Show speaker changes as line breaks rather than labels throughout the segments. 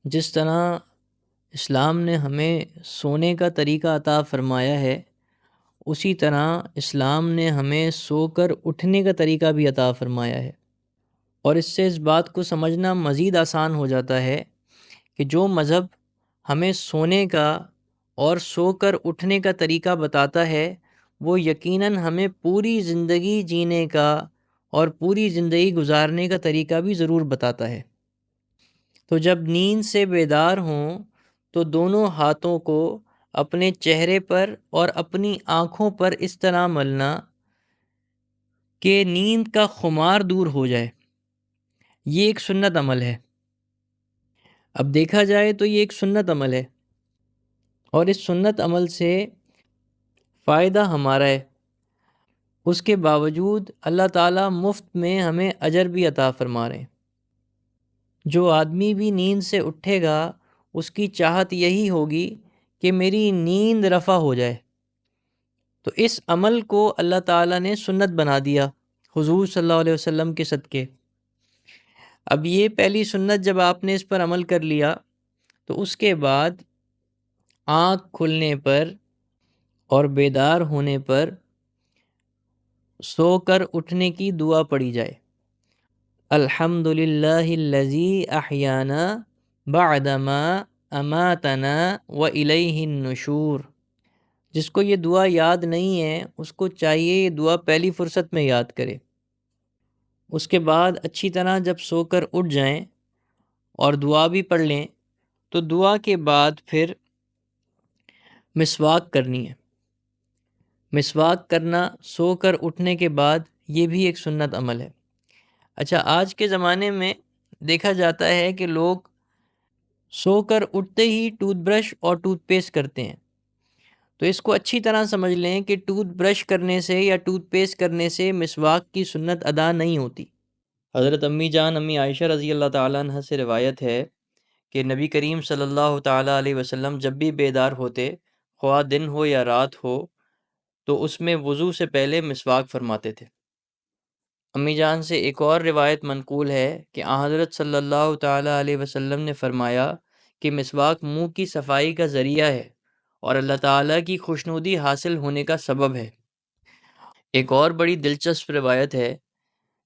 جس طرح اسلام نے ہمیں سونے کا طریقہ عطا فرمایا ہے، اسی طرح اسلام نے ہمیں سو کر اٹھنے کا طریقہ بھی عطا فرمایا ہے، اور اس سے اس بات کو سمجھنا مزید آسان ہو جاتا ہے کہ جو مذہب ہمیں سونے کا اور سو کر اٹھنے کا طریقہ بتاتا ہے، وہ یقیناً ہمیں پوری زندگی جینے کا اور پوری زندگی گزارنے کا طریقہ بھی ضرور بتاتا ہے۔ تو جب نیند سے بیدار ہوں تو دونوں ہاتھوں کو اپنے چہرے پر اور اپنی آنکھوں پر اس طرح ملنا کہ نیند کا خمار دور ہو جائے۔ یہ ایک سنت عمل ہے۔ اب دیکھا جائے تو یہ ایک سنت عمل ہے، اور اس سنت عمل سے فائدہ ہمارا ہے۔ اس کے باوجود اللہ تعالیٰ مفت میں ہمیں اجر بھی عطا فرما رہے ہیں۔ جو آدمی بھی نیند سے اٹھے گا، اس کی چاہت یہی ہوگی کہ میری نیند رفع ہو جائے، تو اس عمل کو اللہ تعالیٰ نے سنت بنا دیا حضور صلی اللہ علیہ وسلم کے صدقے۔ اب یہ پہلی سنت جب آپ نے اس پر عمل کر لیا، تو اس کے بعد آنکھ کھلنے پر اور بیدار ہونے پر سو کر اٹھنے کی دعا پڑھی جائے۔ الحمد للہ الذی احیانا بعدما اماتنا والیہ النشور۔ جس کو یہ دعا یاد نہیں ہے، اس کو چاہیے یہ دعا پہلی فرصت میں یاد کرے۔ اس کے بعد اچھی طرح جب سو کر اٹھ جائیں اور دعا بھی پڑھ لیں، تو دعا کے بعد پھر مسواک کرنی ہے۔ مسواک کرنا سو کر اٹھنے کے بعد یہ بھی ایک سنت عمل ہے۔ اچھا، آج کے زمانے میں دیکھا جاتا ہے کہ لوگ سو کر اٹھتے ہی ٹوتھ برش اور ٹوتھ پیسٹ کرتے ہیں۔ تو اس کو اچھی طرح سمجھ لیں کہ ٹوتھ برش کرنے سے یا ٹوتھ پیسٹ کرنے سے مسواک کی سنت ادا نہیں ہوتی۔ حضرت امی جان امی عائشہ رضی اللہ تعالیٰ عنہ سے روایت ہے کہ نبی کریم صلی اللہ تعالیٰ علیہ وسلم جب بھی بیدار ہوتے، خواہ دن ہو یا رات ہو، تو اس میں وضو سے پہلے مسواک فرماتے تھے۔ امی جان سے ایک اور روایت منقول ہے کہ آن حضرت صلی اللہ تعالیٰ علیہ وسلم نے فرمایا کہ مسواک منہ کی صفائی کا ذریعہ ہے اور اللہ تعالیٰ کی خوشنودی حاصل ہونے کا سبب ہے۔ ایک اور بڑی دلچسپ روایت ہے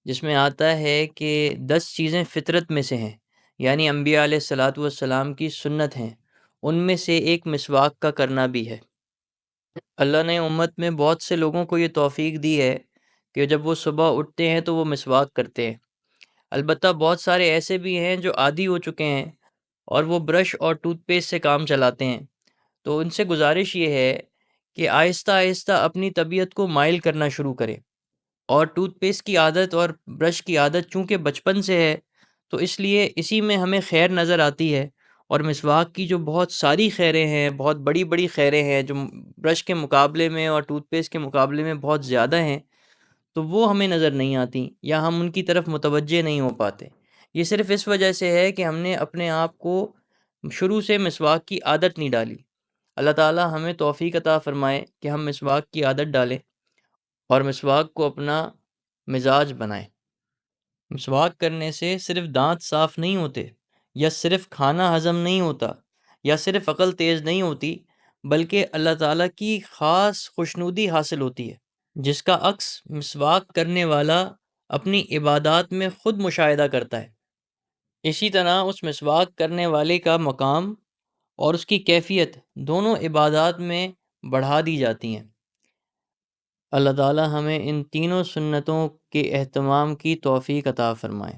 جس میں آتا ہے کہ 10 چیزیں فطرت میں سے ہیں، یعنی انبیاء علیہ الصلاۃ والسلام کی سنت ہیں، ان میں سے ایک مسواک کا کرنا بھی ہے۔ اللہ نے امت میں بہت سے لوگوں کو یہ توفیق دی ہے کہ جب وہ صبح اٹھتے ہیں تو وہ مسواک کرتے ہیں۔ البتہ بہت سارے ایسے بھی ہیں جو عادی ہو چکے ہیں اور وہ برش اور ٹوتھ پیسٹ سے کام چلاتے ہیں۔ تو ان سے گزارش یہ ہے کہ آہستہ آہستہ اپنی طبیعت کو مائل کرنا شروع کرے، اور ٹوتھ پیسٹ کی عادت اور برش کی عادت چونکہ بچپن سے ہے، تو اس لیے اسی میں ہمیں خیر نظر آتی ہے، اور مسواک کی جو بہت ساری خیریں ہیں، بہت بڑی بڑی خیریں ہیں جو برش کے مقابلے میں اور ٹوتھ پیسٹ کے مقابلے میں بہت زیادہ ہیں، تو وہ ہمیں نظر نہیں آتی یا ہم ان کی طرف متوجہ نہیں ہو پاتے۔ یہ صرف اس وجہ سے ہے کہ ہم نے اپنے آپ کو شروع سے مسواک کی عادت نہیں ڈالی۔ اللہ تعالی ہمیں توفیق عطا فرمائے کہ ہم مسواک کی عادت ڈالیں اور مسواک کو اپنا مزاج بنائیں۔ مسواک کرنے سے صرف دانت صاف نہیں ہوتے، یا صرف کھانا ہضم نہیں ہوتا، یا صرف عقل تیز نہیں ہوتی، بلکہ اللہ تعالیٰ کی خاص خوشنودی حاصل ہوتی ہے، جس کا عکس مسواک کرنے والا اپنی عبادات میں خود مشاہدہ کرتا ہے۔ اسی طرح اس مسواک کرنے والے کا مقام اور اس کی کیفیت دونوں عبادات میں بڑھا دی جاتی ہیں۔ اللہ تعالی ہمیں ان تینوں سنتوں کے اہتمام کی توفیق عطا فرمائے۔